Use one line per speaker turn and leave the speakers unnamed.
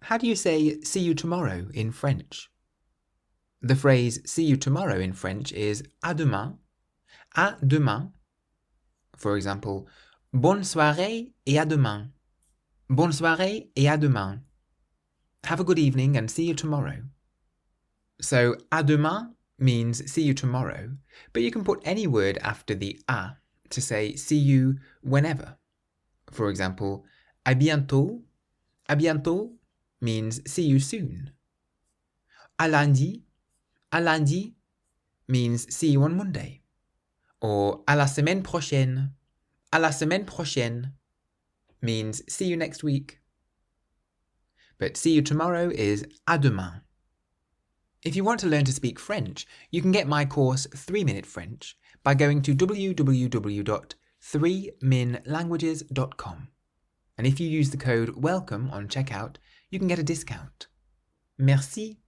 How do you say see you tomorrow in French? The phrase see you tomorrow in French is à demain. À demain. For example, bonne soirée et à demain. Bonne soirée et à demain. Have a good evening and see you tomorrow. So à demain means see you tomorrow, but you can put any word after the à to say see you whenever. For example, à bientôt. À bientôt means see you soon. À lundi means see you on Monday. Or à la semaine prochaine means see you next week. But see you tomorrow is à demain. If you want to learn to speak French, you can get my course 3-Minute French by going to www.3minlanguages.com. And if you use the code WELCOME on checkout, you can get a discount. Merci.